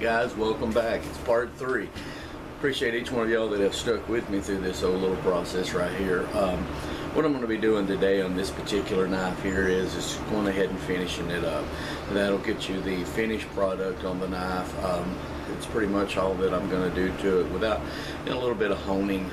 guys, welcome back. It's part 3. Appreciate each one of y'all that have stuck with me through this whole little process right here. What I'm going to be doing today on this particular knife here is just going ahead and finishing it up. That'll get you the finished product on the knife. It's pretty much all that I'm going to do to it without a little bit of honing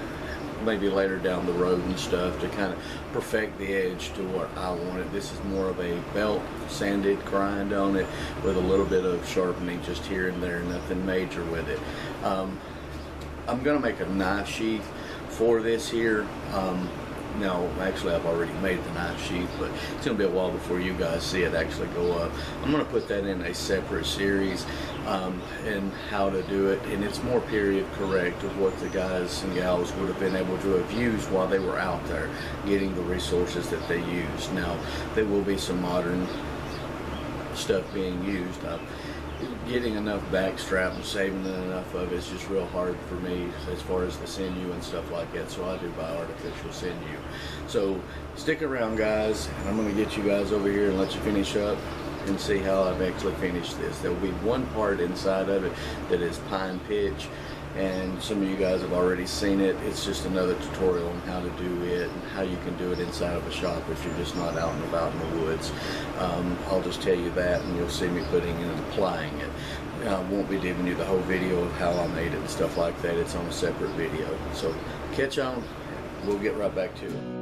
maybe later down the road and stuff to kind of perfect the edge to what I wanted. This is more of a belt sanded grind on it with a little bit of sharpening just here and there, nothing major with it. I'm gonna make a knife sheath for this here. No, actually I've already made the knife sheath, but it's gonna be a while before you guys see it actually go up. I'm gonna put that in a separate series and how to do it, and it's more period correct of what the guys and gals would have been able to have used while they were out there getting the resources that they used. Now there will be some modern stuff being used. Getting enough backstrap and saving enough of it is just real hard for me as far as the sinew and stuff like that, so I do buy artificial sinew. So stick around, guys, and I'm going to get you guys over here and let you finish up and see how I've actually finished this. There will be one part inside of it that is pine pitch, and some of you guys have already seen it. It's just another tutorial on how to do it and how you can do it inside of a shop if you're just not out and about in the woods. I'll just tell you that, and you'll see me putting it and applying it. I won't be giving you the whole video of how I made it and stuff like that. It's on a separate video. So catch on. We'll get right back to it.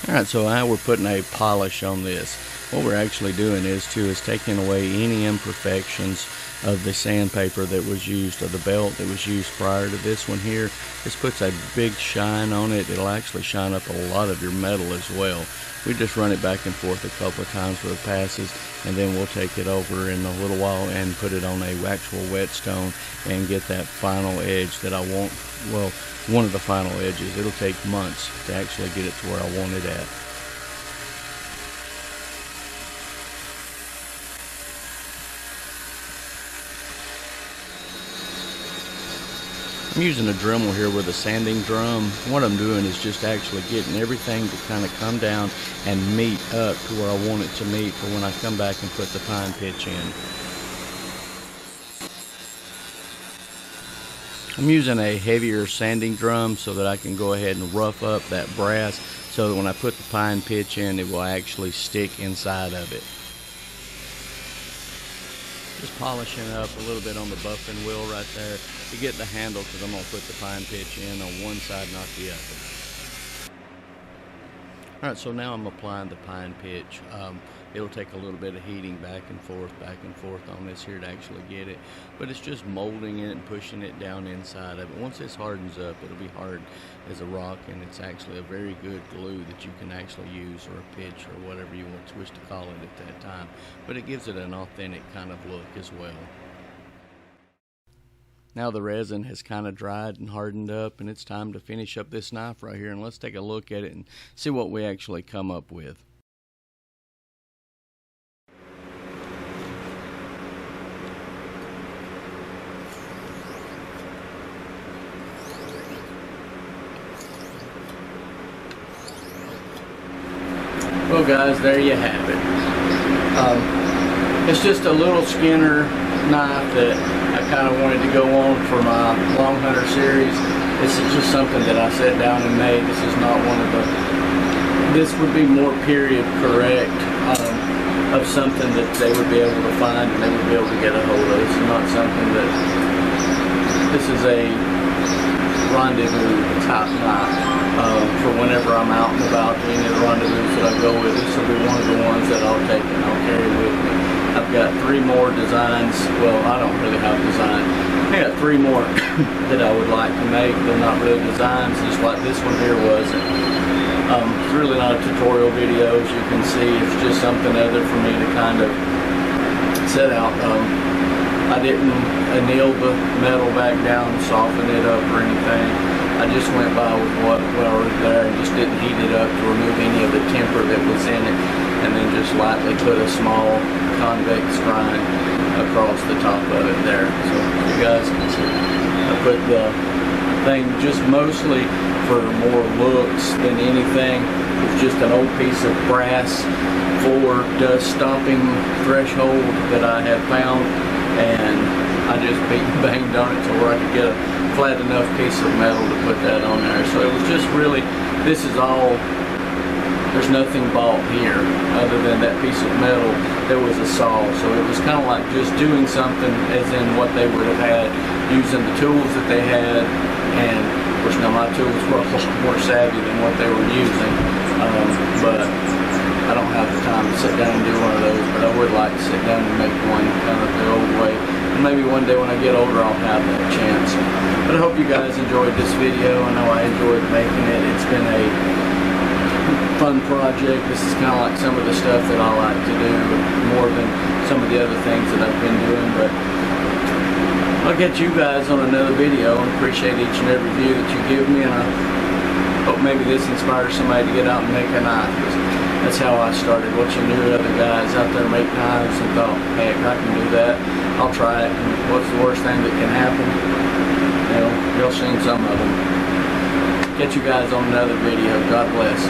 Alright, so now we're putting a polish on this. What we're actually doing is taking away any imperfections of the sandpaper that was used, or the belt that was used prior to this one here. This puts a big shine on it. It'll actually shine up a lot of your metal as well. We just run it back and forth a couple of times where it passes, and then we'll take it over in a little while and put it on a actual whetstone and get that final edge that I want. Well, one of the final edges. It'll take months to actually get it to where I want it at. I'm using a Dremel here with a sanding drum. What I'm doing is just actually getting everything to kind of come down and meet up to where I want it to meet for when I come back and put the pine pitch in. I'm using a heavier sanding drum so that I can go ahead and rough up that brass so that when I put the pine pitch in, it will actually stick inside of it. Just polishing up a little bit on the buffing wheel right there to get the handle, because I'm going to put the pine pitch in on one side, not the other. Alright, so now I'm applying the pine pitch. It'll take a little bit of heating back and forth on this here to actually get it, but it's just molding it and pushing it down inside of it. Once this hardens up, it'll be hard as a rock, and it's actually a very good glue that you can actually use, or a pitch, or whatever you want to wish to call it at that time, but it gives it an authentic kind of look as well. Now the resin has kind of dried and hardened up, and it's time to finish up this knife right here, and let's take a look at it and see what we actually come up with. Well guys, there you have it. It's just a little Skinner knife that I kind of wanted to go on for my Long Hunter series. This is just something that I sat down and made. This is not one of the, this would be more period correct of something that they would be able to find and they would be able to get a hold of. This is not something that, this is a rendezvous type knife. For whenever I'm out and about, any of the rendezvous that I go with, this will be one of the ones that I'll take and I'll carry with me. I've got 3 more designs. Well, I don't really have design. I got 3 more that I would like to make. They're not really designs, just like this one here was. It's really not a tutorial video, as you can see. It's just something other for me to kind of set out. I didn't anneal the metal back down, soften it up or anything. I just went by with what was there and just didn't heat it up to remove any of the temper that was in it, and then just lightly put a small convex grind across the top of it there. So you guys can see, I put the thing just mostly for more looks than anything. It's just an old piece of brass for dust stomping threshold that I had found, and I just beat and banged on it to where I could get a flat enough piece of metal to put that on there. So it was just really, this is all, there's nothing bought here other than that piece of metal. There was a saw, so it was kind of like just doing something as in what they would have had, using the tools that they had. And of course now my tools were a lot more savvy than what they were using, but I don't have the time to sit down and do one of those, but I would like to sit down and make one kind of the old way. And maybe one day when I get older I'll have that chance. But I hope you guys enjoyed this video. I know I enjoyed making it. It's been a fun project. This is kind of like some of the stuff that I like to do more than some of the other things that I've been doing. But I'll get you guys on another video. I appreciate each and every view that you give me, and I hope maybe this inspires somebody to get out and make a knife. That's how I started, watching new other guys out there make knives, and thought, hey, if I can do that, I'll try it. And what's the worst thing that can happen? You know, you'll seen some of them. Get you guys on another video. God bless.